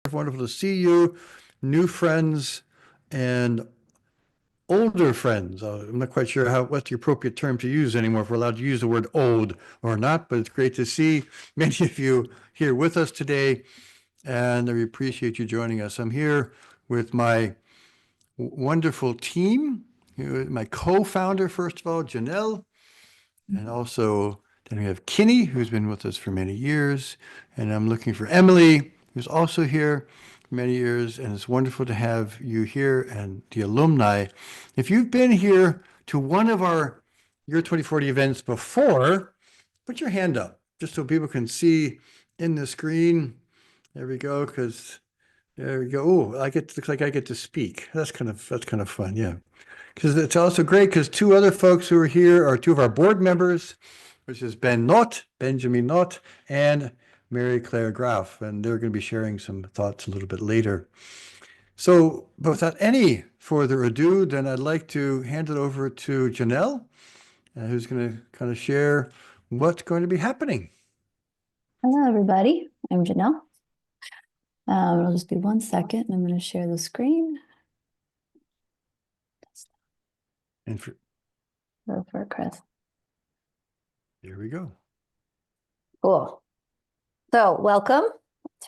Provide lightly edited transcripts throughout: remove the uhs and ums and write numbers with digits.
Wonderful to see you, new friends and older friends. I'm not quite sure what's the appropriate term to use anymore, if we're allowed to use the word old or not, but it's great to see many of you here with us today, and I appreciate you joining us. I'm here with my wonderful team, my co-founder, first of all, Janelle, and also then we have Kinney, who's been with us for many years, and I'm looking for Emily, who's also here for many years, and it's wonderful to have you here and the alumni. If you've been here to one of our Year 2040 events before, put your hand up, just so people can see in the screen. There we go, because there we go. Oh, looks like I get to speak. That's kind of fun, yeah. Because it's also great because two other folks who are here are two of our board members, which is Benjamin Knott, and Mary Claire Graf, and they're going to be sharing some thoughts a little bit later. So, but without any further ado, then I'd like to hand it over to Janelle, who's going to kind of share what's going to be happening. Hello, everybody. I'm Janelle. It'll just be 1 second, and I'm going to share the screen. And Go for it, Chris. Here we go. Cool. So welcome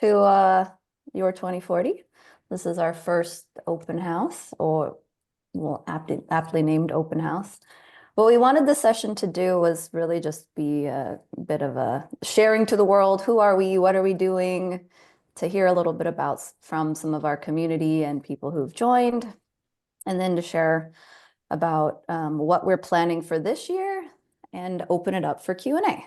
to Your 2040. This is our first open house, or well, aptly named open house. What we wanted this session to do was really just be a bit of a sharing to the world. Who are we? What are we doing? To hear a little bit about from some of our community and people who've joined, and then to share about what we're planning for this year and open it up for Q&A.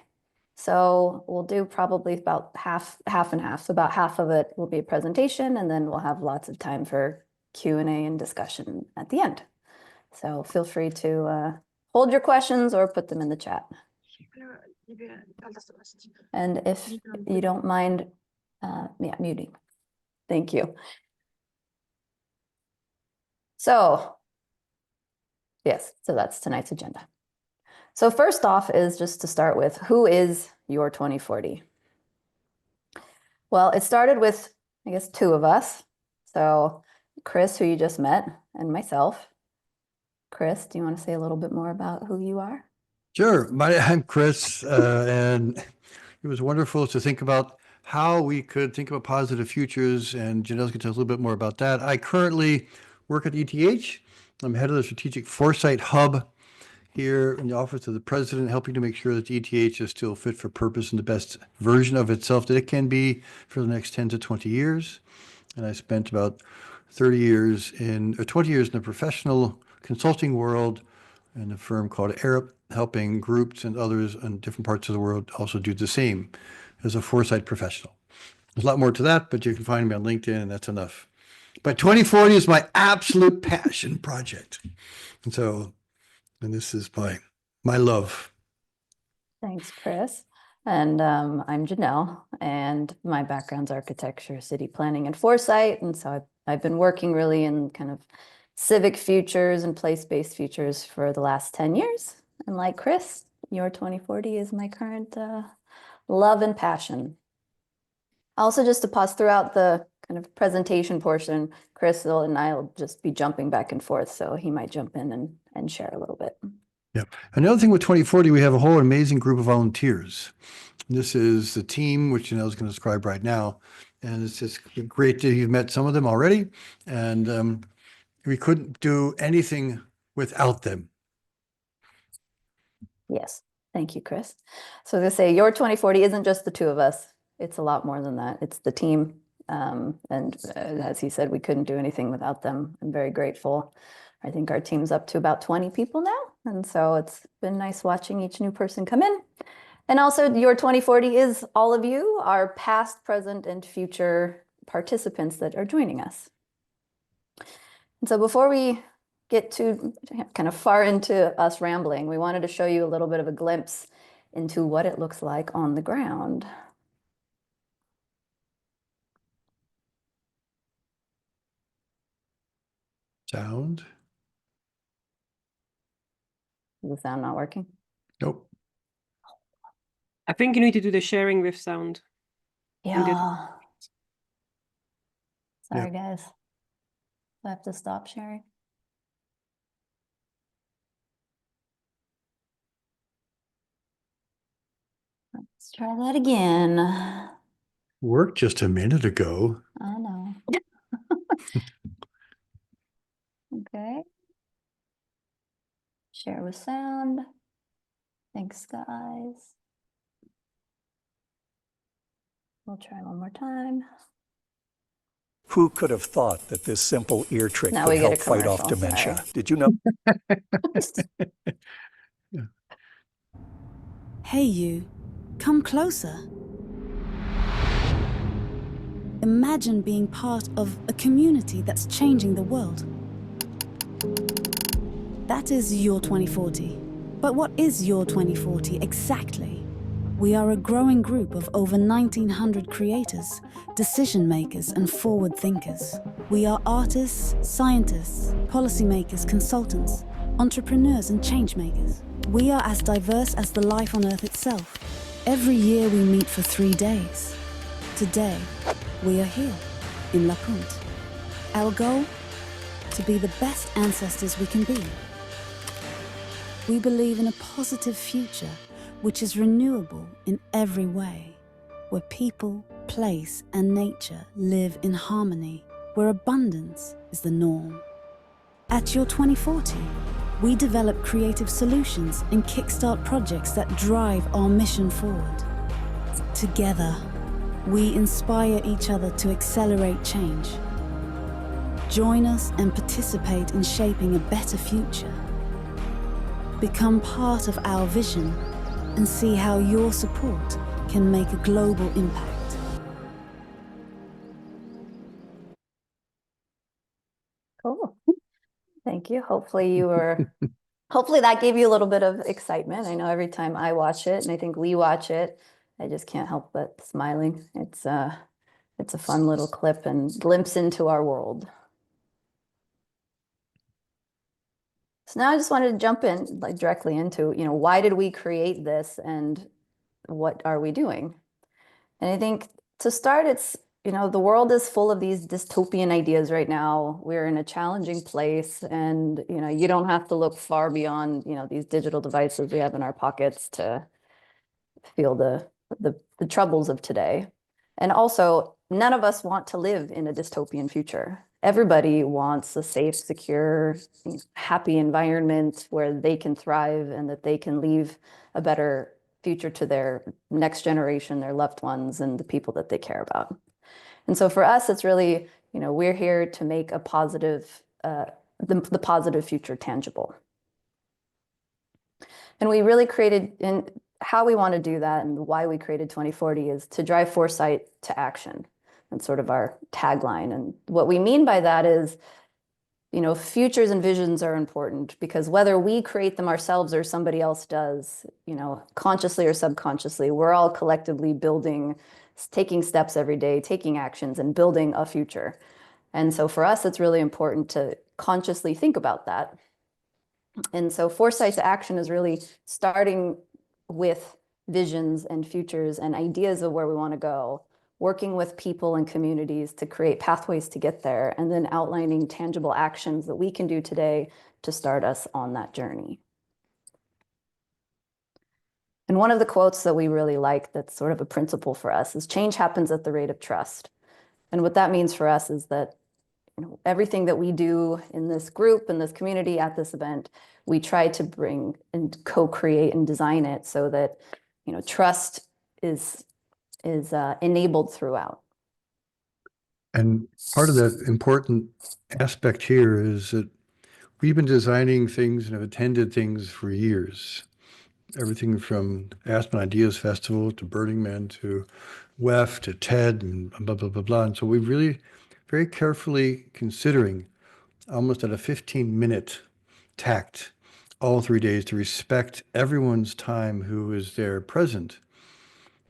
So we'll do probably about half and half. So about half of it will be a presentation, and then we'll have lots of time for Q&A and discussion at the end. So feel free to hold your questions or put them in the chat. And if you don't mind, muting. Thank you. So, yes, so that's tonight's agenda. So first off is just to start with, who is Your 2040? Well, it started with, I guess, two of us. So Chris, who you just met, and myself. Chris, do you want to say a little bit more about who you are? Sure. I'm Chris, and it was wonderful to think about how we could think about positive futures, and Janelle's going to tell us a little bit more about that. I currently work at ETH. I'm head of the Strategic Foresight Hub here in the Office of the President, helping to make sure that ETH is still fit for purpose and the best version of itself that it can be for the next 10 to 20 years. And I spent about 20 years in the professional consulting world in a firm called Arup, helping groups and others in different parts of the world also do the same as a foresight professional. There's a lot more to that, but you can find me on LinkedIn, and that's enough. But 2040 is my absolute passion project. And this is my love. Thanks, Chris. And I'm Janelle, and my background's architecture, city planning, and foresight. And so I've been working really in kind of civic futures and place-based futures for the last 10 years. And like Chris, Your 2040 is my current love and passion. Also, just to pause throughout the kind of presentation portion, Chris and I will just be jumping back and forth, so he might jump in and share a little bit. Yeah. Another thing with 2040, we have a whole amazing group of volunteers. This is the team, which Janelle's going to describe right now. And it's just great that you've met some of them already. And we couldn't do anything without them. Yes. Thank you, Chris. So as I say, Your 2040 isn't just the two of us. It's a lot more than that. It's the team. And as he said, we couldn't do anything without them. I'm very grateful. I think our team's up to about 20 people now. And so it's been nice watching each new person come in. And also, Your 2040 is all of you, our past, present, and future participants that are joining us. And so before we get too kind of far into us rambling, we wanted to show you a little bit of a glimpse into what it looks like on the ground. Sound? Is the sound not working? Nope. I think you need to do the sharing with sound. Yeah. Sorry, guys. I have to stop sharing. Let's try that again. Worked just a minute ago. I know. Okay. Share with sound. Thanks, guys. We'll try one more time. Who could have thought that this simple ear trick Now would we get a help fight off commercial, dementia? sorry. Did you know? Hey you, come closer. Imagine being part of a community that's changing the world. That is your 2040. But what is your 2040 exactly? We are a growing group of over 1,900 creators, decision makers and forward thinkers. We are artists, scientists, policymakers, consultants, entrepreneurs and change makers. We are as diverse as the life on Earth itself. Every year we meet for 3 days. Today, we are here in La Punt. Our goal? To be the best ancestors we can be. We believe in a positive future which is renewable in every way, where people, place and nature live in harmony, where abundance is the norm. At Your 2040, we develop creative solutions and kickstart projects that drive our mission forward. Together, we inspire each other to accelerate change. Join us and participate in shaping a better future. Become part of our vision and see how your support can make a global impact. Cool. Thank you. Hopefully that gave you a little bit of excitement. I know every time I watch it, and I think we watch it, I just can't help but smiling. It's a fun little clip and glimpse into our world. So now I just wanted to jump in directly into, why did we create this and what are we doing? And I think to start, it's, the world is full of these dystopian ideas right now. We're in a challenging place and, you don't have to look far beyond, these digital devices we have in our pockets to feel the troubles of today. And also, none of us want to live in a dystopian future. Everybody wants a safe, secure, happy environment where they can thrive and that they can leave a better future to their next generation, their loved ones, and the people that they care about. And so for us, it's really, we're here to make a positive, the positive future tangible. And we really created, and how we want to do that and why we created 2040 is to drive foresight to action. That's sort of our tagline. And what we mean by that is, futures and visions are important because whether we create them ourselves or somebody else does, consciously or subconsciously, we're all collectively building, taking steps every day, taking actions and building a future. And so for us, it's really important to consciously think about that. And so foresight to action is really starting with visions and futures and ideas of where we want to go, working with people and communities to create pathways to get there, and then outlining tangible actions that we can do today to start us on that journey. And one of the quotes that we really like that's sort of a principle for us is change happens at the rate of trust. And what that means for us is that everything that we do in this group, in this community, at this event, we try to bring and co-create and design it so that trust is enabled throughout. And part of that important aspect here is that we've been designing things and have attended things for years. Everything from Aspen Ideas Festival to Burning Man to WEF to TED and blah, blah, blah, blah. And so we've really very carefully considering almost at a 15-minute tact all 3 days to respect everyone's time who is there present,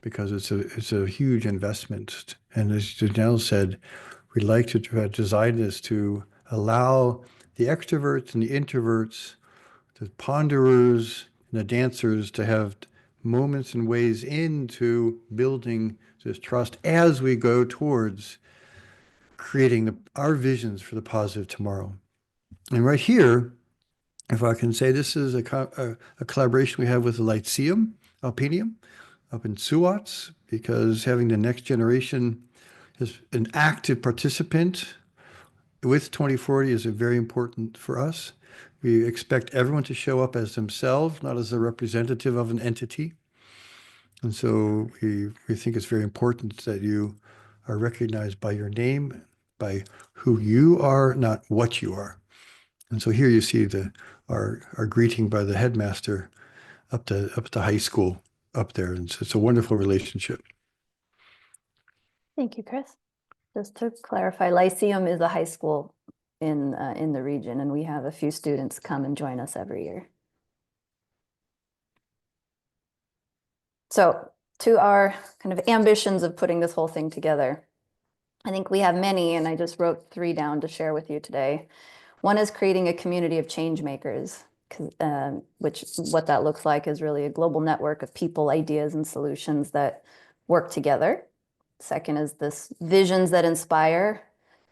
because it's a huge investment. And as Janelle said, we'd like to try to design this to allow the extroverts and the introverts, the ponderers and the dancers to have moments and ways into building this trust as we go towards creating our visions for the positive tomorrow. And right here, if I can say, this is a collaboration we have with the Lyceum Alpinium up in Suwats, because having the next generation as an active participant with 2040 is very important for us. We expect everyone to show up as themselves, not as a representative of an entity. And so we think it's very important that you are recognized by your name, by who you are, not what you are. And so here you see our greeting by the headmaster up to high school up there. And so it's a wonderful relationship. Thank you, Chris. Just to clarify, Lyceum is a high school in the region, and we have a few students come and join us every year. So to our kind of ambitions of putting this whole thing together, I think we have many, and I just wrote 3 down to share with you today. One is creating a community of change makers, which what that looks like is really a global network of people, ideas, and solutions that work together. Second is this visions that inspire.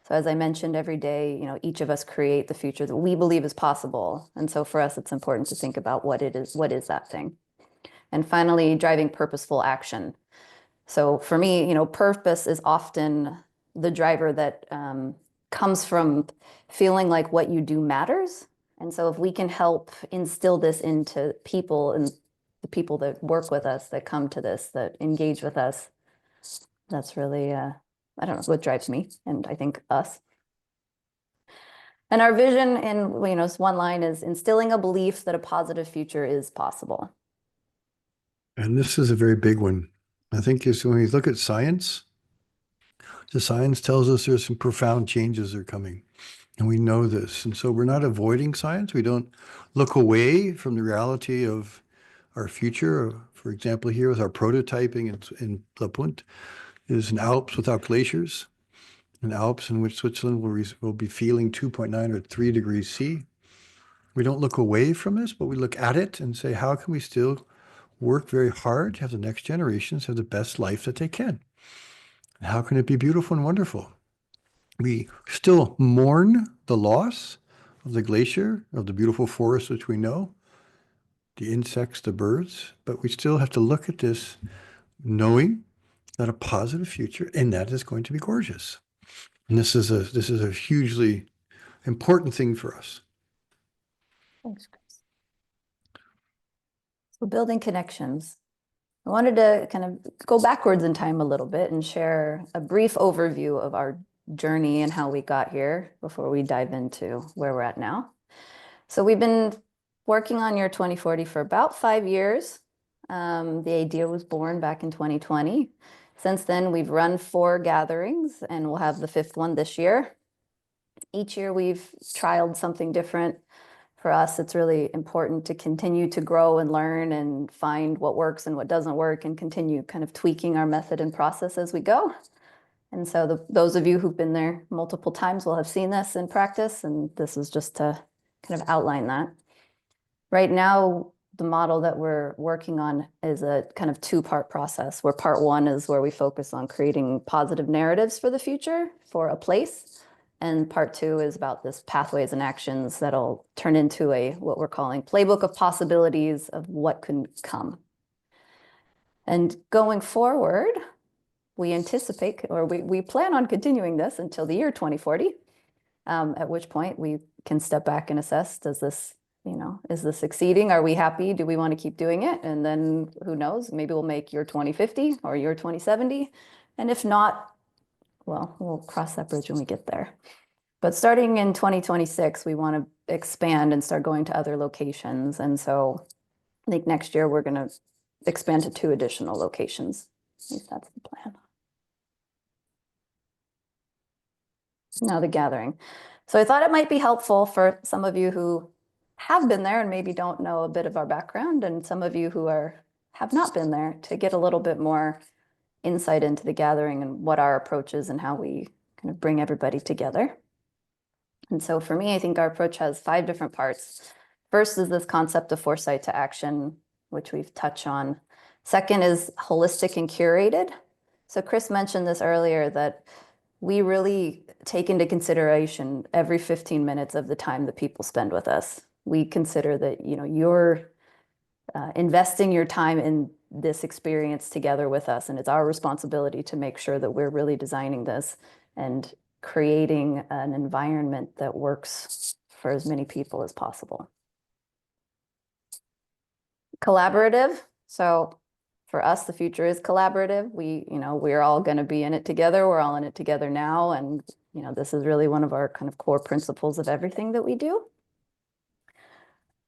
So as I mentioned, every day, each of us create the future that we believe is possible. And so for us, it's important to think about what is that thing. And finally, driving purposeful action. So for me, purpose is often the driver that comes from feeling like what you do matters. And so if we can help instill this into people and the people that work with us, that come to this, that engage with us, that's really, I don't know, what drives me, and I think us. And our vision in, one line is instilling a belief that a positive future is possible. And this is a very big one. I think is when we look at science, the science tells us there's some profound changes that are coming. And we know this. And so we're not avoiding science. We don't look away from the reality of our future. For example, here with our prototyping in Lapunt is an Alps without glaciers, an Alps in which Switzerland will be feeling 2.9 or 3 degrees C. We don't look away from this, but we look at it and say, how can we still work very hard to have the next generations have the best life that they can? And how can it be beautiful and wonderful? We still mourn the loss of the glacier, of the beautiful forest which we know, the insects, the birds, but we still have to look at this knowing that a positive future, and that is going to be gorgeous. And this is a hugely important thing for us. Thanks, Chris. So building connections. I wanted to kind of go backwards in time a little bit and share a brief overview of our journey and how we got here before we dive into where we're at now. So we've been working on Year 2040 for about 5 years. The idea was born back in 2020. Since then, we've run 4 gatherings, and we'll have the 5th one this year. Each year, we've trialed something different. For us, it's really important to continue to grow and learn and find what works and what doesn't work, and continue kind of tweaking our method and process as we go. And so those of you who've been there multiple times will have seen this in practice, and this is just to kind of outline that. Right now, the model that we're working on is a kind of 2-part process, where part 1 is where we focus on creating positive narratives for the future, for a place. And part 2 is about this pathways and actions that'll turn into what we're calling playbook of possibilities of what can come. And going forward, we anticipate, or we plan on continuing this until the year 2040, at which point we can step back and assess, is this succeeding? Are we happy? Do we want to keep doing it? And then who knows, maybe we'll make year 2050 or year 2070. And if not, well, we'll cross that bridge when we get there. But starting in 2026, we want to expand and start going to other locations. And so I think next year we're going to expand to 2 additional locations. At least that's the plan. Now the gathering. So I thought it might be helpful for some of you who have been there and maybe don't know a bit of our background, and some of you who have not been there, to get a little bit more insight into the gathering and what our approach is and how we kind of bring everybody together. And so for me, I think our approach has 5 different parts. First is this concept of foresight to action, which we've touched on. Second is holistic and curated. So Chris mentioned this earlier, that we really take into consideration every 15 minutes of the time that people spend with us. We consider that, you're investing your time in this experience together with us, and it's our responsibility to make sure that we're really designing this and creating an environment that works for as many people as possible. Collaborative. So for us, the future is collaborative. We're all going to be in it together. We're all in it together now. And, this is really one of our kind of core principles of everything that we do.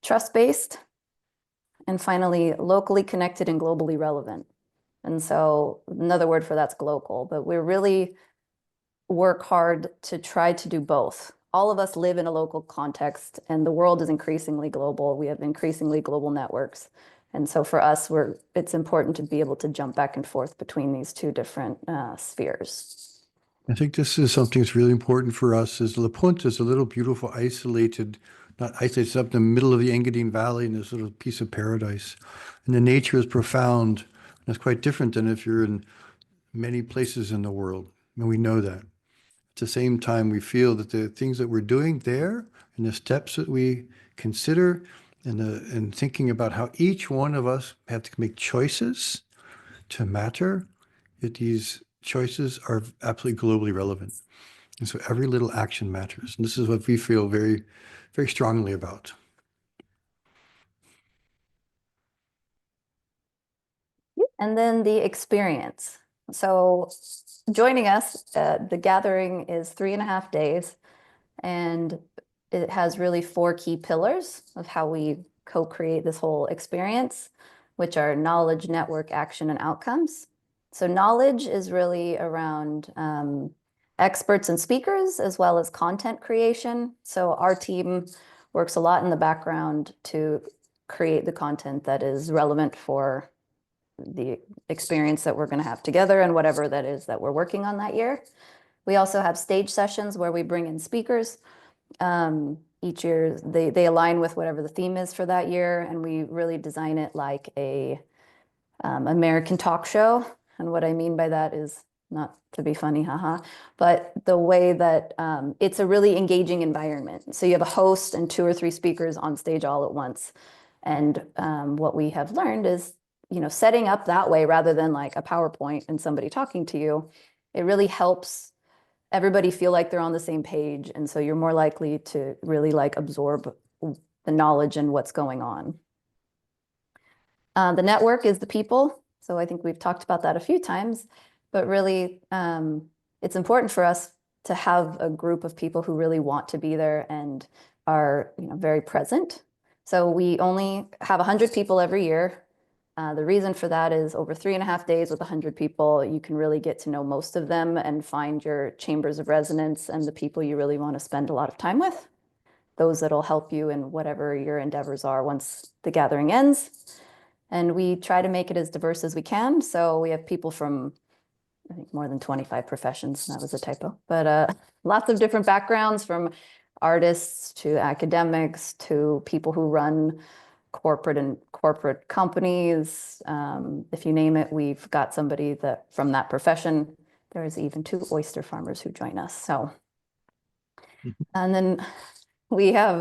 Trust-based. And finally, locally connected and globally relevant. And so another word for that's global, but we really work hard to try to do both. All of us live in a local context, and the world is increasingly global. We have increasingly global networks. And so for us, it's important to be able to jump back and forth between these two different spheres. I think this is something that's really important for us. Is La Punta is a little beautiful, not isolated, it's up in the middle of the Engadine Valley in this little piece of paradise. And the nature is profound. And it's quite different than if you're in many places in the world. And we know that. At the same time, we feel that the things that we're doing there and the steps that we consider and thinking about how each one of us have to make choices to matter, that these choices are absolutely globally relevant. And so every little action matters. And this is what we feel very, very strongly about. And then the experience. So joining us, the gathering is 3.5 days, and it has really 4 key pillars of how we co-create this whole experience, which are knowledge, network, action, and outcomes. So knowledge is really around experts and speakers, as well as content creation. So our team works a lot in the background to create the content that is relevant for the experience that we're going to have together and whatever that is that we're working on that year. We also have stage sessions where we bring in speakers. Each year they align with whatever the theme is for that year, and we really design it like a American talk show. And what I mean by that is not to be funny, haha, but the way that it's a really engaging environment. So you have a host and 2 or 3 speakers on stage all at once. And what we have learned is, setting up that way rather than like a PowerPoint and somebody talking to you, it really helps everybody feel like they're on the same page. And so you're more likely to really absorb the knowledge and what's going on. The network is the people. So I think we've talked about that a few times, but really it's important for us to have a group of people who really want to be there and are very present. So we only have 100 people every year. The reason for that is over 3.5 days with 100 people, you can really get to know most of them and find your chambers of resonance and the people you really want to spend a lot of time with, those that'll help you in whatever your endeavors are once the gathering ends. And we try to make it as diverse as we can. So we have people from, I think, more than 25 professions. That was a typo, but lots of different backgrounds, from artists to academics to people who run corporate companies. If you name it, we've got somebody from that profession. There's even 2 oyster farmers who join us. So, and then we have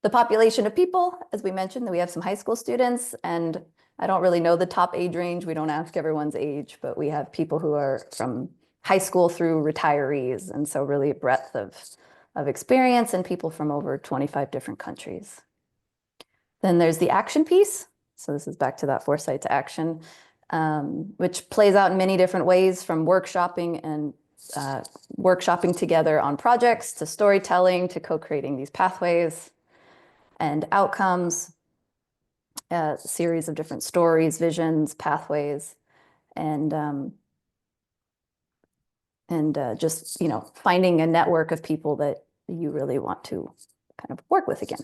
the population of people, as we mentioned, we have some high school students, and I don't really know the top age range. We don't ask everyone's age, but we have people who are from high school through retirees. And so really a breadth of experience, and people from over 25 different countries. Then there's the action piece. So this is back to that foresight to action, which plays out in many different ways, from workshopping and workshopping together on projects to storytelling to co-creating these pathways and outcomes, a series of different stories, visions, pathways, and just, finding a network of people that you really want to kind of work with again.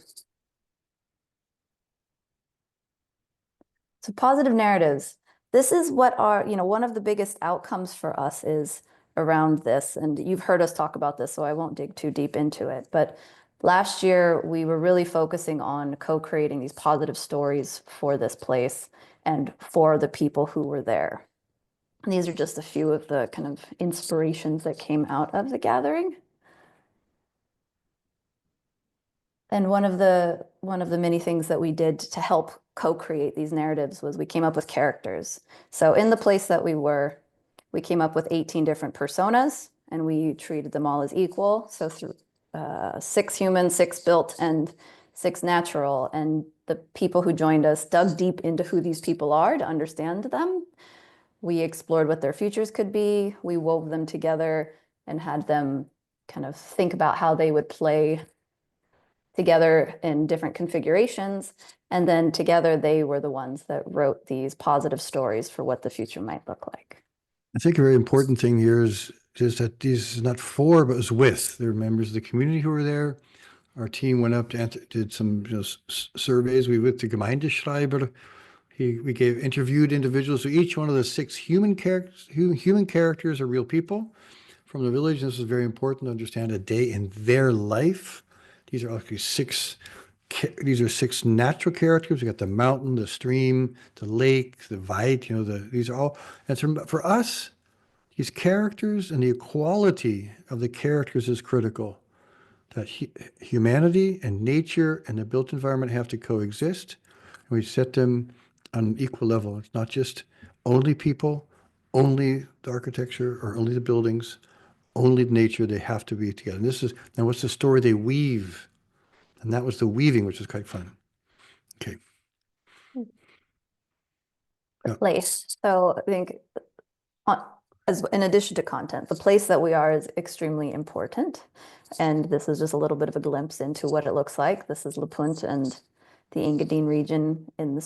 So positive narratives. This is what one of the biggest outcomes for us is around this. And you've heard us talk about this, so I won't dig too deep into it. But last year, we were really focusing on co-creating these positive stories for this place and for the people who were there. And these are just a few of the kind of inspirations that came out of the gathering. And one of the many things that we did to help co-create these narratives was we came up with characters. So in the place that we were, we came up with 18 different personas, and we treated them all as equal. So through 6 human, 6 built, and 6 natural. And the people who joined us dug deep into who these people are to understand them. We explored what their futures could be. We wove them together and had them kind of think about how they would play together in different configurations. And then together, they were the ones that wrote these positive stories for what the future might look like. I think a very important thing here is that these is not for, but it was with. There were members of the community who were there. Our team went up to did some surveys. We went to Gemeindeschreiber. We interviewed individuals. So each one of the 6 human characters are real people from the village. This is very important to understand a day in their life. These are actually 6. These are 6 natural characters. We got the mountain, the stream, the lake, the Weid. These are all. And so for us, these characters and the equality of the characters is critical. That humanity and nature and the built environment have to coexist. And we set them on an equal level. It's not just only people, only the architecture, or only the buildings, only nature. They have to be together. And what's the story they weave? And that was the weaving, which was quite fun. Okay. Yeah. Place. So I think in addition to content, the place that we are is extremely important. And this is just a little bit of a glimpse into what it looks like. This is La Punt and the Engadine region in the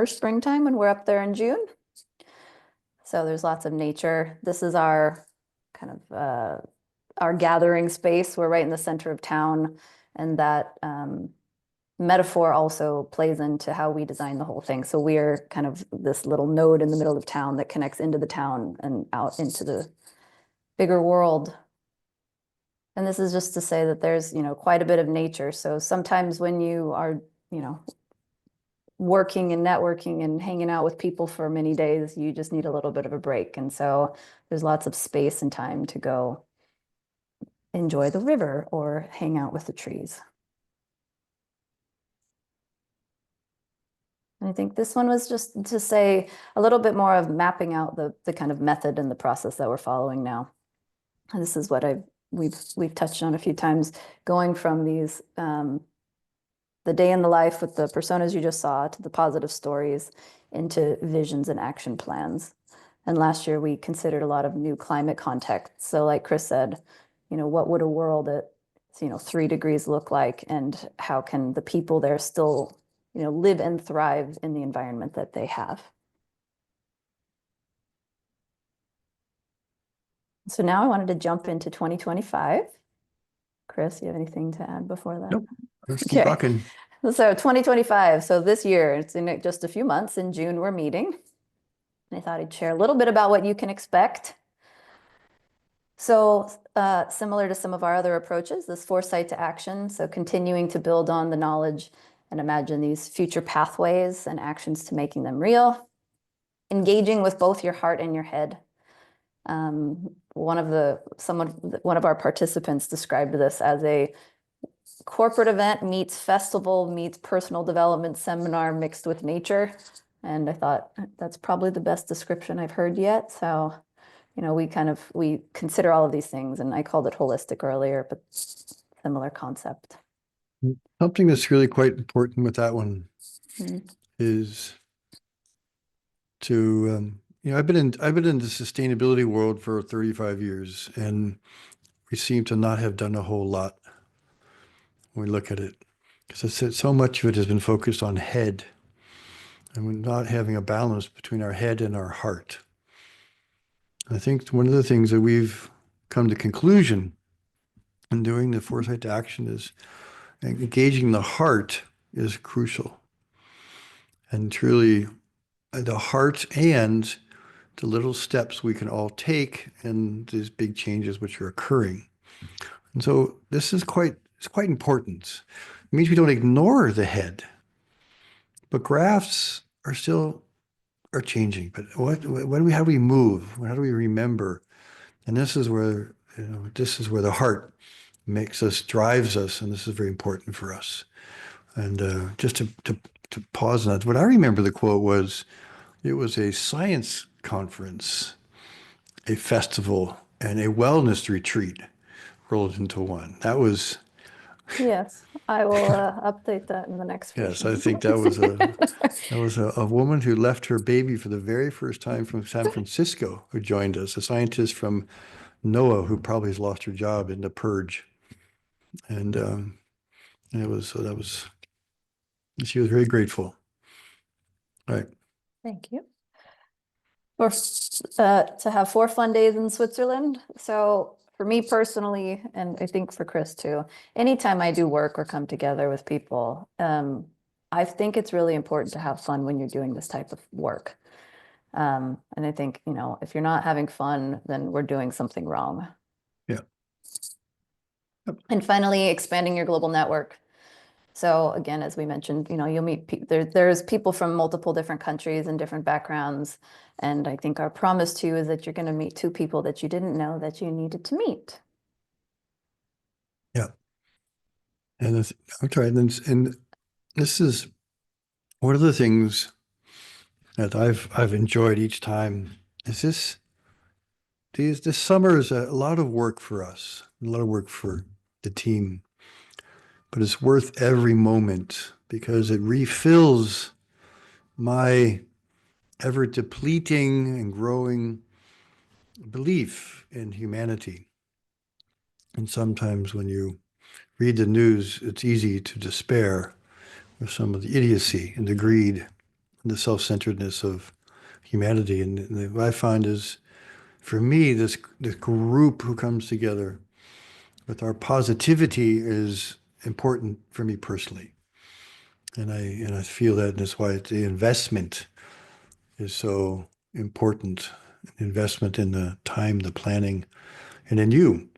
springtime when we're up there in June. So there's lots of nature. This is our kind of our gathering space. We're right in the center of town, and that metaphor also plays into how we design the whole thing. So we are kind of this little node in the middle of town that connects into the town and out into the bigger world. And this is just to say that there's, quite a bit of nature. So sometimes when you are, working and networking and hanging out with people for many days, you just need a little bit of a break. And so there's lots of space and time to go enjoy the river or hang out with the trees. And I think this one was just to say a little bit more of mapping out the kind of method and the process that we're following now. And this is what we've touched on a few times, going from these the day in the life with the personas you just saw to the positive stories into visions and action plans. And last year we considered a lot of new climate contexts. So like Chris said, what would a world at 3 degrees look like, and how can the people there still live and thrive in the environment that they have. So now I wanted to jump into 2025. Chris, you have anything to add before that? Nope. Let's keep talking. So 2025, so this year, it's in just a few months. In June, we're meeting. And I thought I'd share a little bit about what you can expect. So similar to some of our other approaches, this foresight to action, so continuing to build on the knowledge and imagine these future pathways and actions to making them real. Engaging with both your heart and your head. One of our participants described this as a corporate event meets festival meets personal development seminar mixed with nature. And I thought that's probably the best description I've heard yet. So, we consider all of these things, and I called it holistic earlier, but similar concept. Something that's really quite important with that one is to, I've been in the sustainability world for 35 years, and we seem to not have done a whole lot when we look at it, because I said so much of it has been focused on head, and we're not having a balance between our head and our heart. I think one of the things that we've come to conclusion in doing the foresight to action is engaging the heart is crucial. And truly, the heart and the little steps we can all take in these big changes which are occurring. And so this is quite important. It means we don't ignore the head, but graphs are still are changing, but what do we, how do we move? How do we remember? And this is where, this is where the heart makes us, drives us, and this is very important for us. And just to pause on that, what I remember the quote was, it was a science conference, a festival, and a wellness retreat rolled into one. That was, Yes, I will update that in the next yes, version. I think that was a woman who left her baby for the very first time from San Francisco who joined us, a scientist from NOAA who probably has lost her job in the purge. And it was, so that was, she was very grateful. Right. Thank you. Or to have 4 fun days in Switzerland. So for me personally, and I think for Chris too, anytime I do work or come together with people, I think it's really important to have fun when you're doing this type of work. And I think, if you're not having fun, then we're doing something wrong. Yeah. And finally, expanding your global network. So again, as we mentioned, you'll meet there's people from multiple different countries and different backgrounds. And I think our promise to you is that you're going to meet 2 people that you didn't know that you needed to meet. Yeah. And I'm sorry, and this is one of the things that I've enjoyed each time is this summer is a lot of work for us, a lot of work for the team, but it's worth every moment because it refills my ever depleting and growing belief in humanity. And sometimes when you read the news, it's easy to despair with some of the idiocy and the greed and the self-centeredness of humanity. And what I find is, for me, this group who comes together with our positivity is important for me personally. And I feel that, and that's why the investment is so important. Investment in the time, the planning, and in you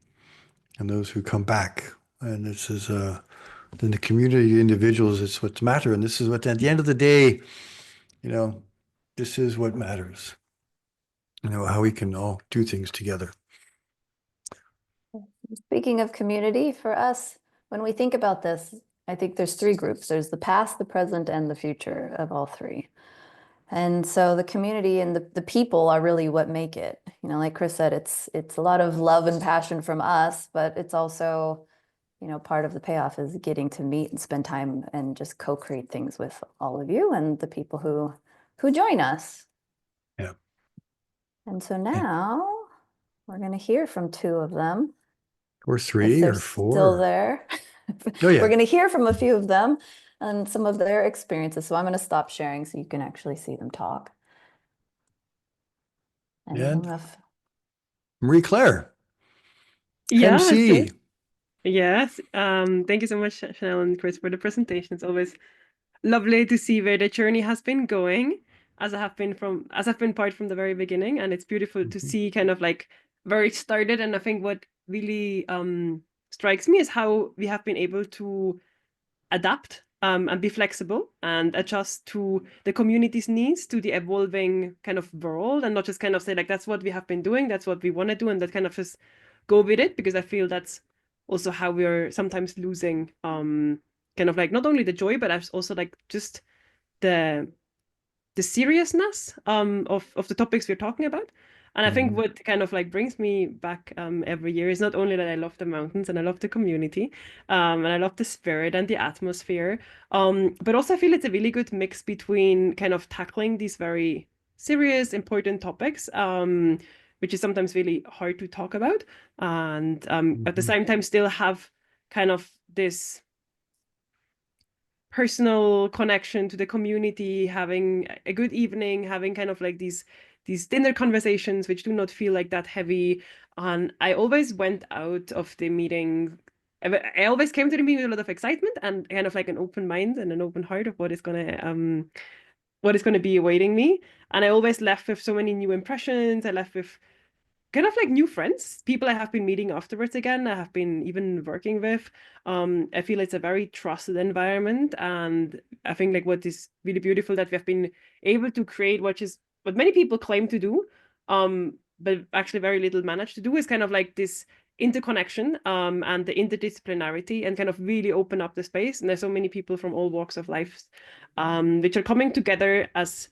and those who come back. And this is in the community, individuals, it's what's matter. And this is what, at the end of the day, this is what matters. How we can all do things together. Speaking of community, for us, when we think about this, I think there's 3 groups. There's the past, the present, and the future of all 3. And so the community and the people are really what make it. Like Chris said, it's a lot of love and passion from us, but it's also, part of the payoff is getting to meet and spend time and just co-create things with all of you and the people who join us. Yeah. And so now we're going to hear from 2 of them. Or If 3 they're or 4. still there. Oh, yeah. We're going to hear from a few of them and some of their experiences. So I'm going to stop sharing so you can actually see them talk. And we'll have... Marie Claire, Yes, MC. yes. Thank you so much, Chanel and Chris, for the presentation. It's always lovely to see where the journey has been going, as I've been part from the very beginning, and it's beautiful to see kind of like where it started. And I think what really strikes me is how we have been able to adapt and be flexible and adjust to the community's needs, to the evolving kind of world, and not just kind of say like, that's what we have been doing, that's what we want to do, and that kind of just go with it, because I feel that's also how we're sometimes losing kind of like not only the joy, but also like just the seriousness of the topics we're talking about. And I think what kind of like brings me back every year is not only that I love the mountains and I love the community and I love the spirit and the atmosphere, but also I feel it's a really good mix between kind of tackling these very serious, important topics, which is sometimes really hard to talk about, and at the same time still have kind of this personal connection to the community, having a good evening, having kind of like these dinner conversations which do not feel like that heavy. And I always went out of the meeting, I always came to the meeting with a lot of excitement and kind of like an open mind and an open heart of what is gonna be awaiting me. And I always left with so many new impressions. I left with kind of like new friends, people I have been meeting afterwards again, I have been even working with. I feel it's a very trusted environment, and I think like what is really beautiful that we have been able to create, which is what many people claim to do, but actually very little manage to do, is kind of like this interconnection and the interdisciplinarity, and kind of really open up the space. And there's so many people from all walks of life which are coming together as,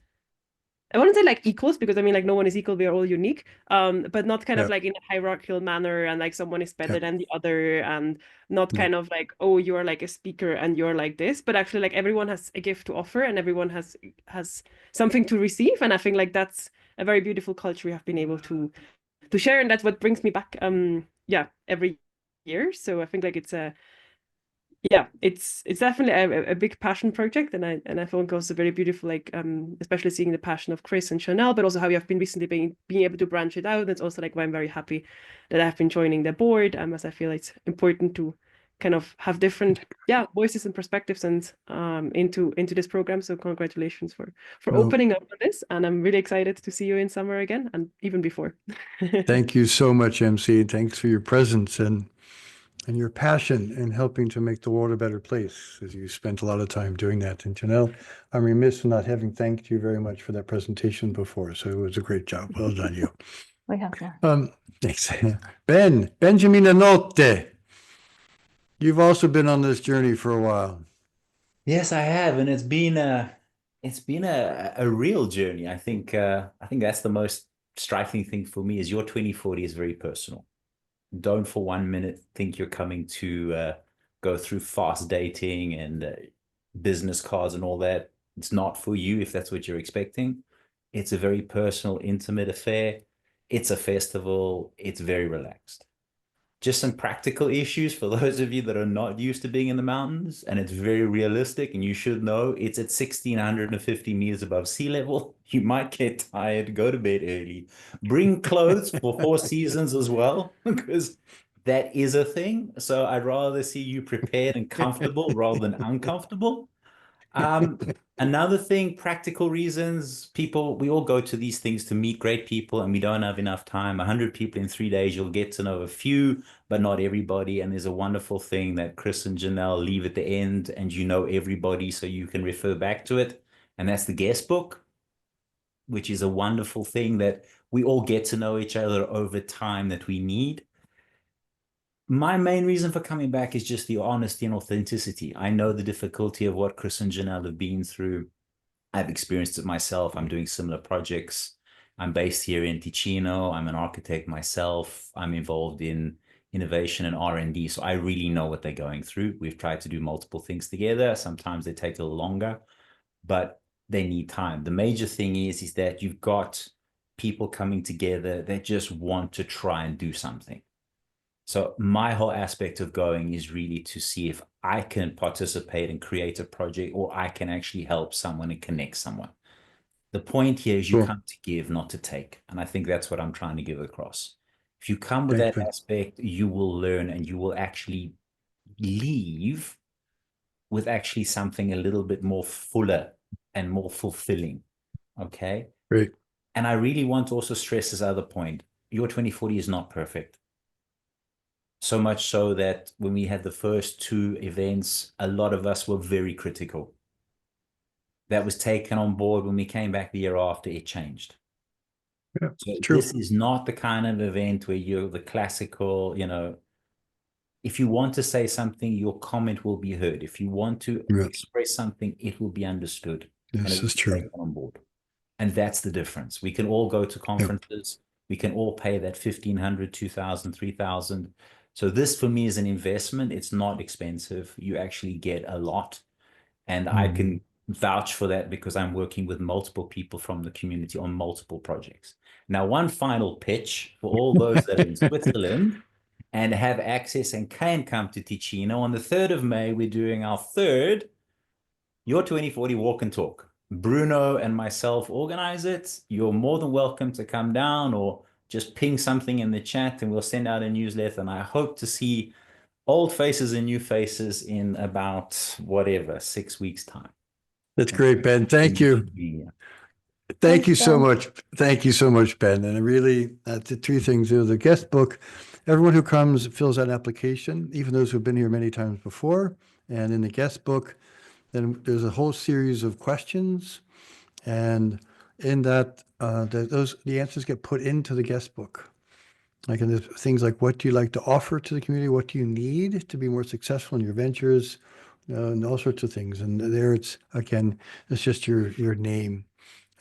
I wouldn't say like equals, because I mean like no one is equal, we are all unique, but not kind of Yeah. like in a hierarchical manner and like someone is better Yeah. than the other, and not Yeah. kind of like, oh, you are like a speaker and you're like this, but actually like everyone has a gift to offer and everyone has something to receive. And I think like that's a very beautiful culture we have been able to share, and that's what brings me back yeah, every year. So I think like it's a, yeah, it's definitely a big passion project, and I think also very beautiful, like especially seeing the passion of Chris and Chanel, but also how you have been recently being able to branch it out. It's also like why I'm very happy that I've been joining the board, as I feel it's important to kind of have different, yeah, voices and perspectives and into this program. So congratulations for Well, opening up on this, and I'm really excited to see you in summer again and even before. thank you so much, MC. Thanks for your presence and your passion in helping to make the world a better place, as you spent a lot of time doing that. And Janelle, I'm remiss in not having thanked you very much for that presentation before. So it was a great job. Well done, you. We have more. Thanks. Benjamin Anotte. You've also been on this journey for a while. Yes, I have, and it's been a real journey. I think that's the most striking thing for me is your 2040 is very personal. Don't for 1 minute think you're coming to go through fast dating and business cards and all that. It's not for you if that's what you're expecting. It's a very personal, intimate affair. It's a festival. It's very relaxed. Just some practical issues for those of you that are not used to being in the mountains, and it's very realistic, and you should know it's at 1,650 meters above sea level. You might get tired, go to bed early, bring clothes for 4 seasons as well, because that is a thing. So I'd rather see you prepared and comfortable rather than uncomfortable. Another thing, practical reasons, people, we all go to these things to meet great people, and we don't have enough time. 100 people in 3 days, you'll get to know a few, but not everybody. And there's a wonderful thing that Chris and Janelle leave at the end, and you know everybody, so you can refer back to it. And that's the guest book, which is a wonderful thing that we all get to know each other over time that we need. My main reason for coming back is just the honesty and authenticity. I know the difficulty of what Chris and Janelle have been through. I've experienced it myself. I'm doing similar projects. I'm based here in Ticino. I'm an architect myself. I'm involved in innovation and R&D. So I really know what they're going through. We've tried to do multiple things together. Sometimes they take a little longer, but they need time. The major thing is that you've got people coming together that just want to try and do something. So my whole aspect of going is really to see if I can participate and create a project, or I can actually help someone and connect someone. The point here is you Cool. come to give, not to take. And I think that's what I'm trying to give across. If you come with Great, that Ben. aspect, you will learn, and you will actually leave with actually something a little bit more fuller and more fulfilling. Okay. Great. And I really want to also stress this other point. Your 2040 is not perfect. So much so that when we had the first two events, a lot of us were very critical. That was taken on board. When we came back the year after, it changed. Yeah, So true. this is not the kind of event where you're the classical, if you want to say something, your comment will be heard. If you want to Yeah. express something, it will be understood. And This it will is be true. taken on board. And that's the difference. We can all go to conferences. We can all pay that 1,500, 2,000, 3,000. So this for me is an investment. It's not expensive. You actually get a lot. And I can vouch for that because I'm working with multiple people from the community on multiple projects. Now, one final pitch for all those that are in Switzerland and have access and can come to Ticino. On the 3rd of May, we're doing our third Your 2040 Walk and Talk. Bruno and myself organize it. You're more than welcome to come down or just ping something in the chat and we'll send out a newsletter. And I hope to see old faces and new faces in about 6 weeks time. That's great, Ben. Thank you. Yeah. Thank you Thanks, so Ben. much. Thank you so much, Ben. And I really, the two things are the guest book. Everyone who comes fills out an application, even those who've been here many times before. And in the guest book, then there's a whole series of questions. And in that, the answers get put into the guest book. Like, and there's things like, what do you like to offer to the community? What do you need to be more successful in your ventures? And all sorts of things. And there it's, again, it's just your name.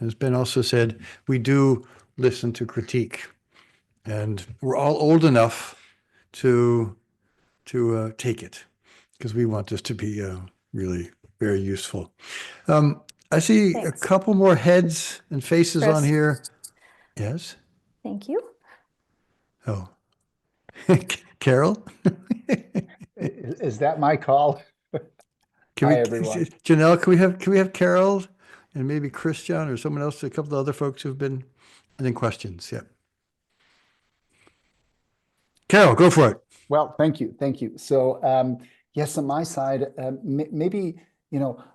As Ben also said, we do listen to critique, and we're all old enough to take it, because we want this to be really very useful. I see a Thanks. couple more heads and faces on Chris. here. Yes. Thank you. Oh, Carol. Is that my call? Can Hi, we, everyone. Janelle? Can we have Carol and maybe Christian or someone else? A couple of other folks who've been, and then questions. Yeah. Carol, go for it. Well, thank you. Thank you. So, yes, on my side, maybe,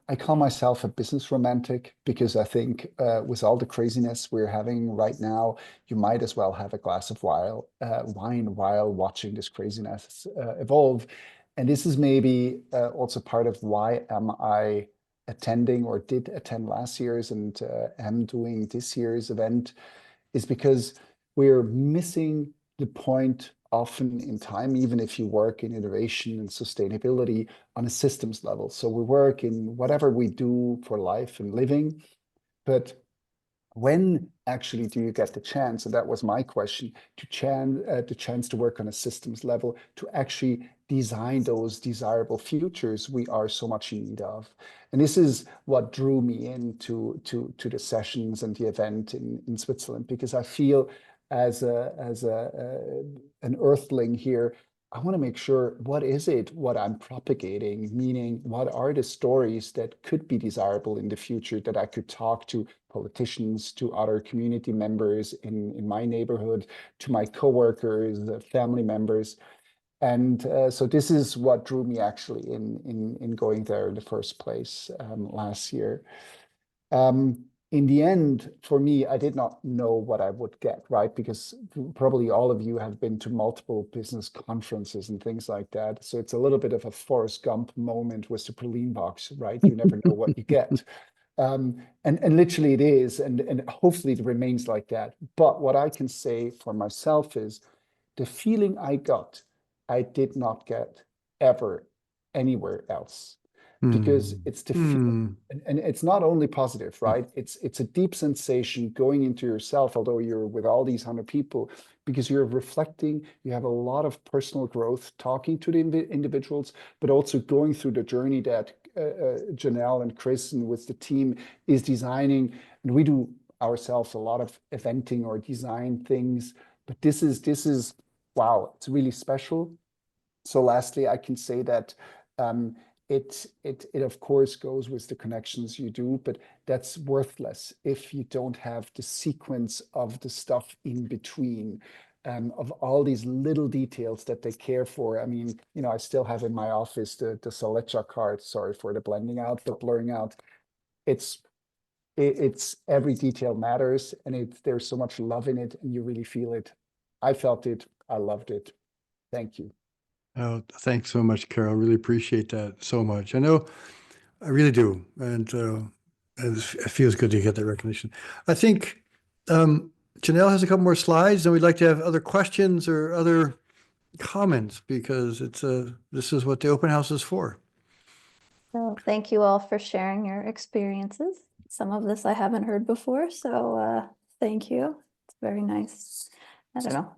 I call myself a business romantic because I think with all the craziness we're having right now, you might as well have a glass of wine while watching this craziness evolve. And this is maybe also part of why am I attending or did attend last year's and am doing this year's event, is because we're missing the point often in time, even if you work in innovation and sustainability on a systems level. So we work in whatever we do for life and living, but when actually do you get the chance, and that was my question, the chance to work on a systems level to actually design those desirable futures we are so much in need of? And this is what drew me into to the sessions and the event in Switzerland, because I feel as an earthling here, I want to make sure what is it what I'm propagating, meaning what are the stories that could be desirable in the future that I could talk to politicians, to other community members in my neighborhood, to my coworkers, family members. And so this is what drew me actually in going there in the first place last year. In the end, for me, I did not know what I would get, right? Because probably all of you have been to multiple business conferences and things like that. So it's a little bit of a Forrest Gump moment with the praline box, right? You never know what you get. And literally it is, and hopefully it remains like that. But what I can say for myself is the feeling I got, I did not get ever anywhere else, because it's the feeling, and it's not only positive, right? It's a deep sensation going into yourself, although you're with all these 100 people, because you're reflecting, you have a lot of personal growth, talking to the individuals, but also going through the journey that Janelle and Chris and with the team is designing. And we do ourselves a lot of eventing or design things, but this is wow, it's really special. So lastly, I can say that it of course goes with the connections you do, but that's worthless if you don't have the sequence of the stuff in between, of all these little details that they care for. I mean, I still have in my office the Selecha card. Sorry for the blending out, but blurring out. It's every detail matters, and there's so much love in it, and you really feel it. I felt it. I loved it. Thank you. Oh, thanks so much, Carol. Really appreciate that so much. I know, I really do. And it feels good to get that recognition. I think Janelle has a couple more slides, and we'd like to have other questions or other comments, because this is what the open house is for. So thank you all for sharing your experiences. Some of this I haven't heard before, so thank you. It's very nice. I don't know.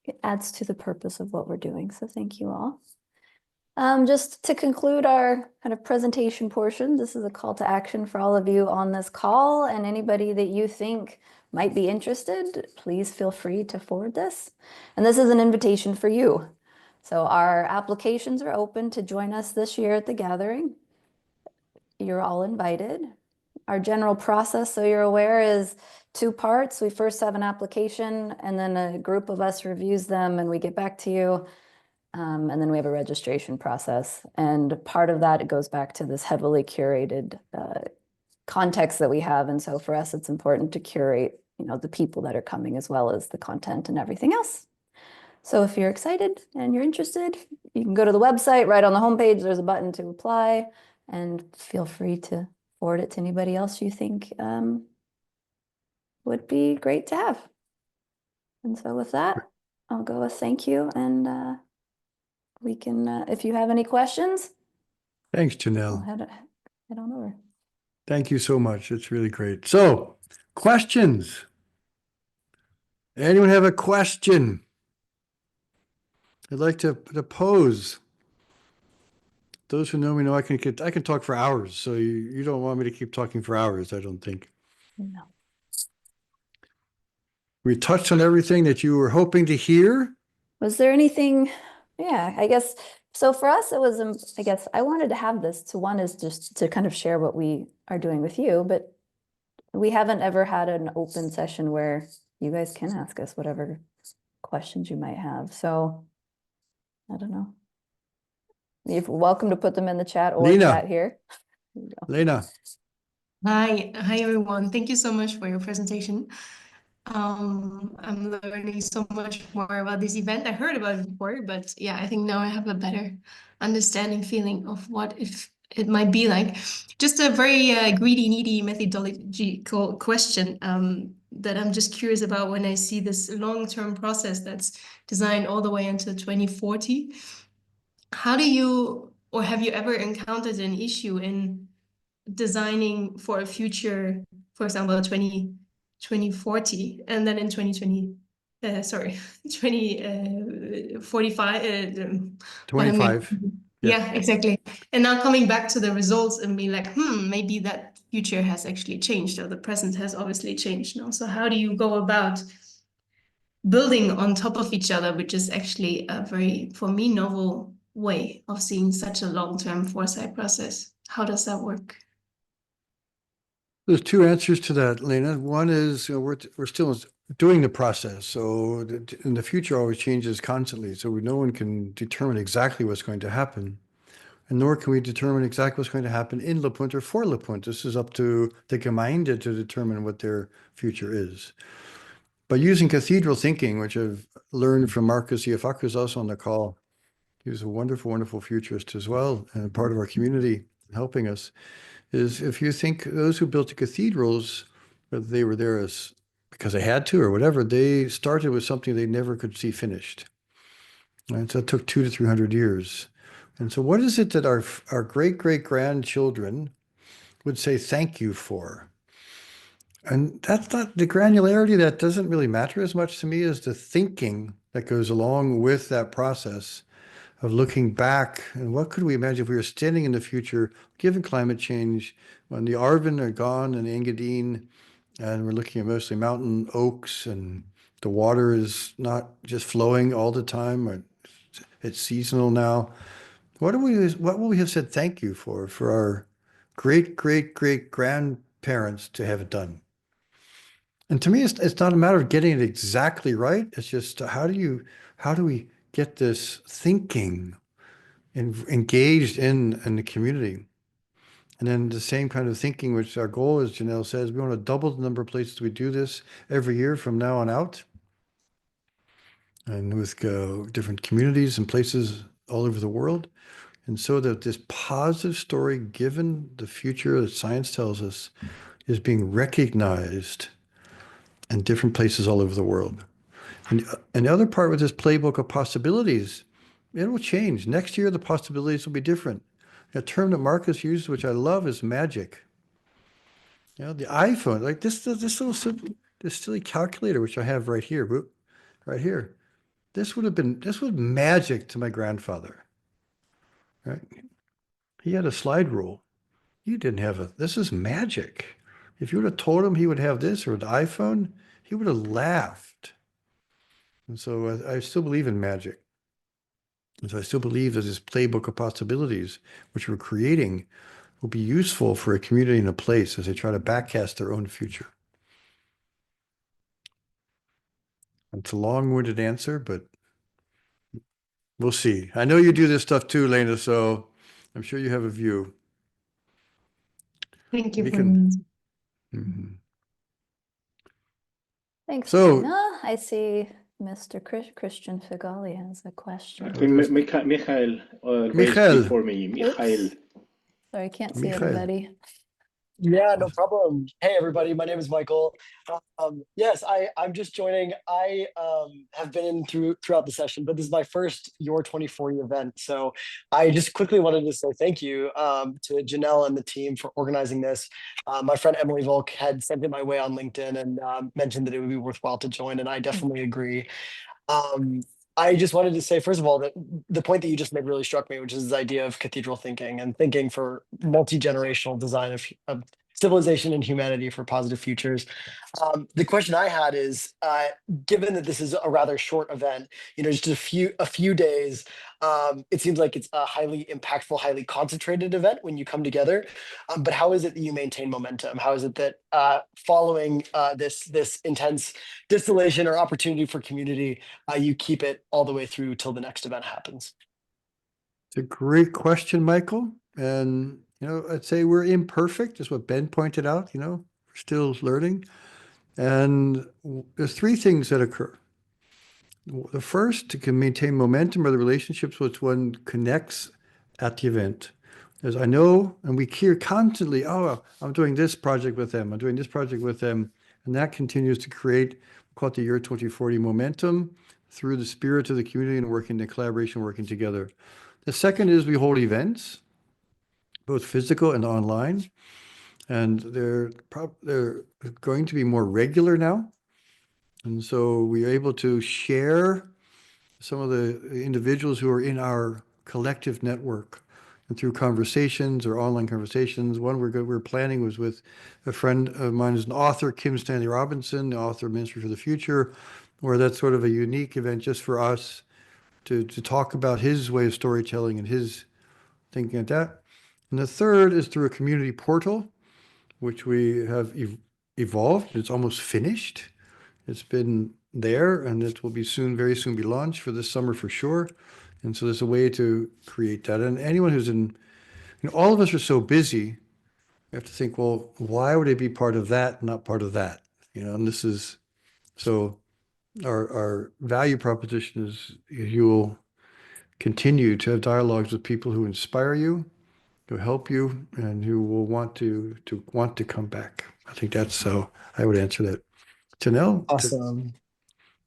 It adds to the purpose of what we're doing, so thank you all. Just to conclude our kind of presentation portion, this is a call to action for all of you on this call, and anybody that you think might be interested, please feel free to forward this. And this is an invitation for you. So our applications are open to join us this year at the gathering. You're all invited. Our general process, so you're aware, is two parts. We first have an application, and then a group of us reviews them, and we get back to you. And then we have a registration process. And part of that, it goes back to this heavily curated context that we have. And so for us, it's important to curate, you know, the people that are coming as well as the content and everything else. So if you're excited and you're interested, you can go to the website. Right on the homepage, there's a button to apply, and feel free to forward it to anybody else you think would be great to have. And so with that, I'll go with thank you. And we can, if you have any questions, Thanks, I'll Janelle. head on over. Thank you so much. It's really great. So, questions. Anyone have a question I'd like to pose? Those who know me know I can talk for hours. So you don't want me to keep talking for hours, I don't think. No. We touched on everything that you were hoping to hear. Was there anything? Yeah, I guess. So for us, it was, I guess I wanted to have this to one is just to kind of share what we are doing with you, but we haven't ever had an open session where you guys can ask us whatever questions you might have. So I don't know. You're welcome to put them in the chat or Lena. chat here. There you go. Lena, Hi everyone. Thank you so much for your presentation. I'm learning so much more about this event. I heard about it before, but yeah, I think now I have a better understanding, feeling of what it might be like. Just a very greedy, needy methodological question that I'm just curious about when I see this long-term process that's designed all the way until 2040. How do you, or have you ever encountered an issue in designing for a future, for example, 2040, and then in 2045, 25. yeah, exactly. And now coming back to the results and being like, maybe that future has actually changed, or the present has obviously changed now. So how do you go about building on top of each other, which is actually a very, for me, novel way of seeing such a long-term foresight process? How does that work? There's two answers to that, Lena. One is, you know, we're still doing the process. So in the future always changes constantly. So no one can determine exactly what's going to happen. And nor can we determine exactly what's going to happen in Le Punt or for Le Punt. This is up to the Gemeinde to determine what their future is. But using cathedral thinking, which I've learned from Marcus Iafac, who's also on the call, he was a wonderful, wonderful futurist as well, and part of our community helping us, is if you think those who built the cathedrals, whether they were there as because they had to or whatever, they started with something they never could see finished. Right? So it took 200 to 300 years. And so what is it that our great-great-grandchildren would say thank you for? And that's not the granularity, that doesn't really matter as much to me as the thinking that goes along with that process of looking back and what could we imagine if we were standing in the future, given climate change, when the Arvin are gone and Engadine, and we're looking at mostly mountain oaks and the water is not just flowing all the time, or it's seasonal now. What will we have said thank you for our great-great-great-grandparents to have it done? And to me, it's not a matter of getting it exactly right. It's just how do we get this thinking engaged in the community? And then the same kind of thinking, which our goal is, Janelle says, we want to double the number of places we do this every year from now on out. And with different communities and places all over the world. And so that this positive story, given the future that science tells us, is being recognized in different places all over the world. And the other part with this playbook of possibilities, it will change. Next year, the possibilities will be different. A term that Marcus used, which I love, is magic. You know, the iPhone, like this little this silly calculator, which I have right here, right here. This was magic to my grandfather. Right? He had a slide rule. You didn't have this is magic. If you would have told him he would have this or the iPhone, he would have laughed. And so I still believe in magic. And so I still believe that this playbook of possibilities, which we're creating, will be useful for a community and a place as they try to backcast their own future. It's a long-winded answer, but we'll see. I know you do this stuff too, Lena, so I'm sure you have a view. Thank you We for can- the Mhm. Thanks, So- Tina. I see Mr. Christian Figali has a I question. think Michael raised Michael. before me. Michael. Oops. Sorry, I can't see Michael. everybody. Yeah, no problem. Hey, everybody. My name is Michael. Yes, I'm just joining. I have been in throughout the session, but this is my first Your 2040 event. So I just quickly wanted to say thank you to Janelle and the team for organizing this. My friend Emily Volk had sent it my way on LinkedIn and mentioned that it would be worthwhile to join, and I definitely agree. I just wanted to say, first of all, that the point that you just made really struck me, which is this idea of cathedral thinking and thinking for multi-generational design of civilization and humanity for positive futures. The question I had is, given that this is a rather short event, just a few days, it seems like it's a highly impactful, highly concentrated event when you come together. But how is it that you maintain momentum? How is it that following this intense distillation or opportunity for community, you keep it all the way through till the next event happens? It's a great question, Michael. And, I'd say we're imperfect, is what Ben pointed out, we're still learning. And there's three things that occur. The first, to maintain momentum, are the relationships which one connects at the event. As I know, and we hear constantly, oh, I'm doing this project with them, I'm doing this project with them. And that continues to create, call it the Year 2040 momentum through the spirit of the community and working, the collaboration, working together. The second is we hold events, both physical and online, and they're going to be more regular now. And so we are able to share some of the individuals who are in our collective network, and through conversations or online conversations. One we're planning was with a friend of mine who's an author, Kim Stanley Robinson, the author of Ministry for the Future, where that's sort of a unique event just for us to talk about his way of storytelling and his thinking at that. And the third is through a community portal, which we have evolved. It's almost finished. It's been there, and it will be very soon be launched for this summer for sure. And so there's a way to create that. And anyone who's all of us are so busy, we have to think, well, why would it be part of that, not part of that? And this is, so our value proposition is you will continue to have dialogues with people who inspire you, who help you, and who will want to come back. I think that's so I would answer that. Janelle? Awesome.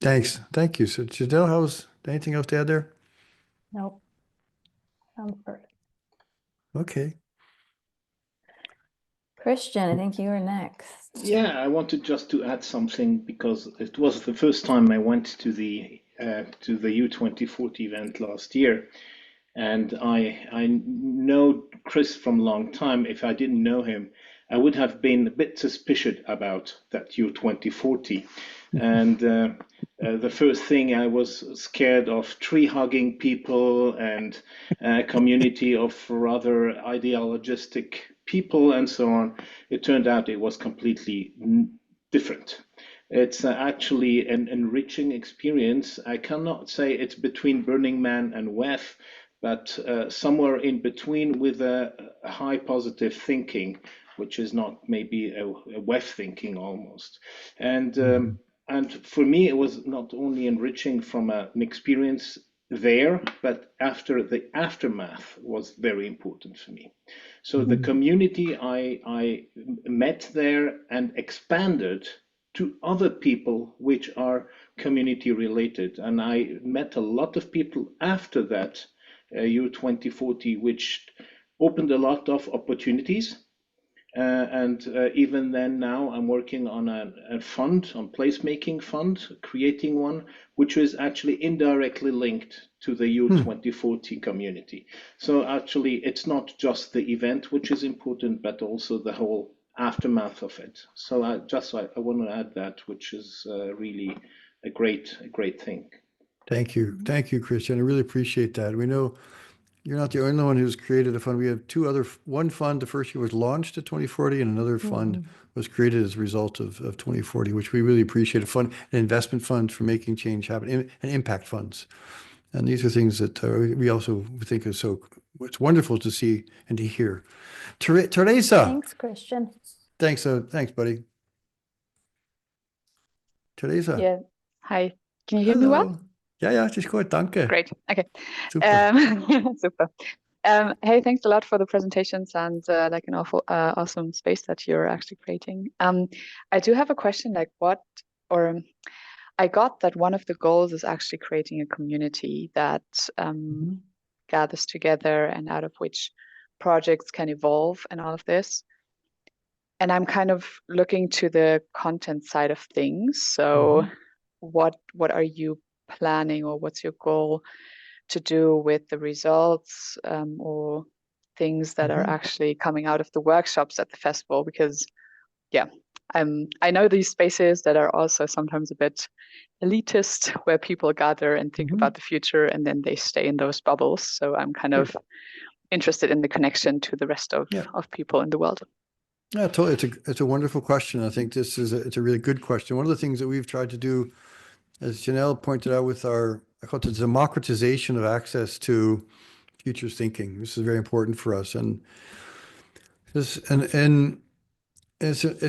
Thanks. Thank you. So Janelle, anything else to add there? Nope. Sounds perfect. Okay. Christian, I think you are next. Yeah, I wanted just to add something because it was the first time I went to the U2040 event last year, and I know Chris from a long time. If I didn't know him, I would have been a bit suspicious about that U2040. And the first thing, I was scared of tree-hugging people and a community of rather ideologistic people and so on. It turned out it was completely different. It's actually an enriching experience. I cannot say it's between Burning Man and WEF, but somewhere in between, with a high positive thinking, which is not maybe a WEF thinking almost. And for me, it was not only enriching from an experience there, but the aftermath was very important for me. So the community I met there and expanded to other people which are community related. And I met a lot of people after that U2040, which opened a lot of opportunities. And even then, now I'm working on a fund, on placemaking fund, creating one, which is actually indirectly linked to the U2040 community. So actually, it's not just the event which is important, but also the whole aftermath of it. So I want to add that, which is really a great thing. Thank you. Thank you, Christian. I really appreciate that. We know you're not the only one who's created a fund. We have one fund, the first year was launched at 2040, and another fund was created as a result of 2040, which we really appreciate. An investment fund for making change happen, and impact funds. And these are things that we also think is so it's wonderful to see and to hear. Teresa, Thanks, Christian. thanks, buddy. Teresa. Yeah. Hi. Can you hear me well? Hello. Ja, het is goed, danke. Great. Okay. Super. Super. Hey, thanks a lot for the presentations and like an awesome space that you're actually creating. I do have a question, like I got that one of the goals is actually creating a community that gathers together and out of which projects can evolve and all of this. And I'm kind of looking to the content side of things. So what are you planning, or what's your goal to do with the results or things that are actually coming out of the workshops at the festival? Because I know these spaces that are also sometimes a bit elitist, where people gather and think about the future and then they stay in those bubbles. So I'm kind of interested in the connection to the rest of people in the world. Yeah, totally. It's a wonderful question. I think it's a really good question. One of the things that we've tried to do, as Janelle pointed out, with I call it the democratization of access to futures thinking. This is very important for us, and it's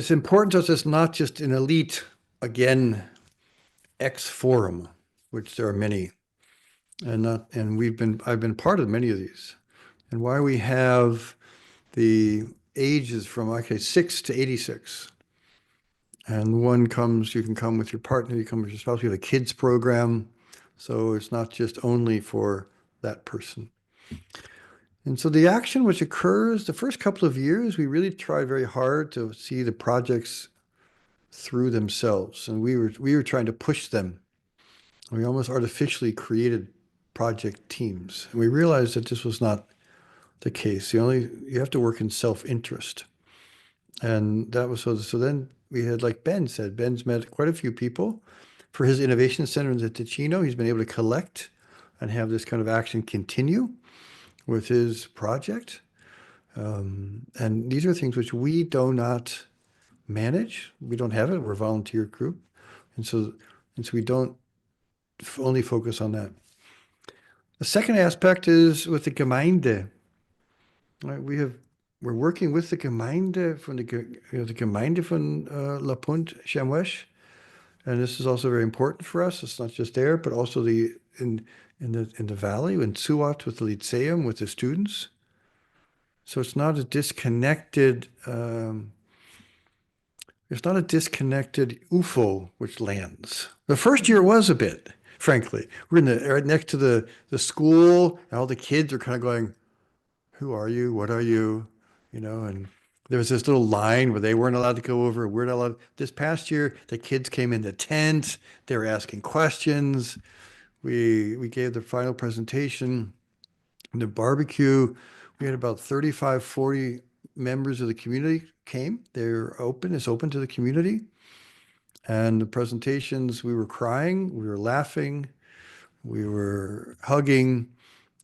important to us. It's not just an elite, again, X forum, which there are many, and I've been part of many of these, and why we have the ages from 6 to 86. And you can come with your partner, you come with your spouse, we have a kids program. So it's not just only for that person. And so the action which occurs the first couple of years, we really try very hard to see the projects through themselves. And we were trying to push them. We almost artificially created project teams. And we realized that this was not the case. You have to work in self-interest. And that was so then we had, like Ben said, Ben's met quite a few people for his innovation center in Ticino. He's been able to collect and have this kind of action continue with his project. And these are things which we do not manage. We don't have it. We're a volunteer group. And so we don't only focus on that. The second aspect is with the Gemeinde. Right? We're working with the Gemeinde from the Gemeinde von La Punt Chamois, and this is also very important for us. It's not just there, but also in the valley in Suat with the Lyceum with the students. So it's not a disconnected. It's not a disconnected UFO which lands. The first year was a bit, frankly. We're right next to the school, and all the kids are kind of going, "Who are you? What are you?" And there was this little line where they weren't allowed to go over. We're not allowed. This past year, the kids came in the tent. They were asking questions. We gave the final presentation. The barbecue, we had about 35, 40 members of the community came. It's open to the community. And the presentations, we were crying, we were laughing, we were hugging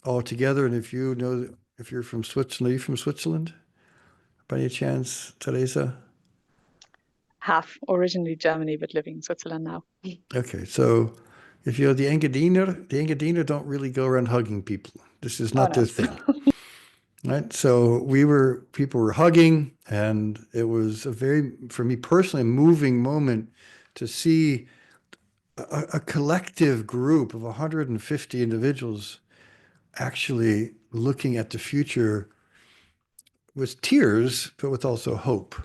all together. And if you're from Switzerland, are you from Switzerland? By any chance, Teresa? Half, originally Germany, but living in Switzerland now. Okay, so if you're the Engadiner don't really go around hugging people. This is not their thing. Right? So people were hugging, and it was for me personally, a moving moment to see a collective group of 150 individuals actually looking at the future with tears, but with also hope.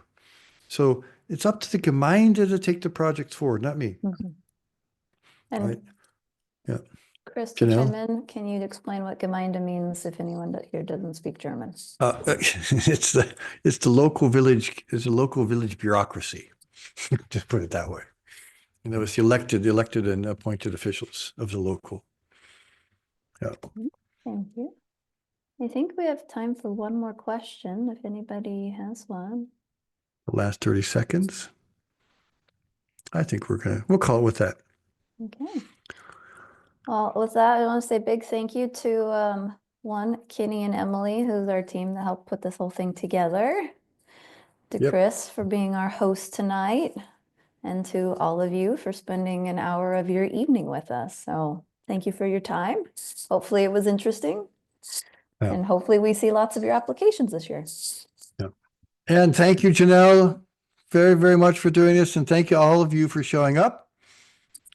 So it's up to the Gemeinde to take the projects forward, not me. And right? Yeah. Chris, to chime in, can you explain what Gemeinde means if anyone here doesn't speak German? It's the local village. It's a local village bureaucracy. Just put it that way. It's the elected and appointed officials of the local. Yeah. Thank you. I think we have time for one more question, if anybody has one. The last 30 seconds. I think we'll call it with that. Okay. Well, with that, I want to say a big thank you to Kenny and Emily, who's our team that helped put this whole thing together. To Chris for being our host tonight, and to all of you for spending an hour of your evening with us. So thank you for your time. Hopefully it was interesting. Yeah. And hopefully we see lots of your applications this year. And thank you, Janelle, very, very much for doing this. And thank you all of you for showing up.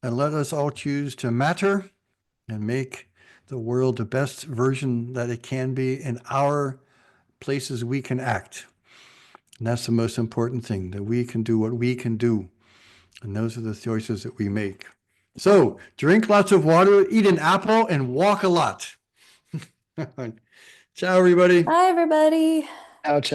And let us all choose to matter and make the world the best version that it can be in our places we can act. And that's the most important thing, that we can do what we can do. And those are the choices that we make. So drink lots of water, eat an apple, and walk a lot. Ciao, everybody. Bye, everybody. Ouch.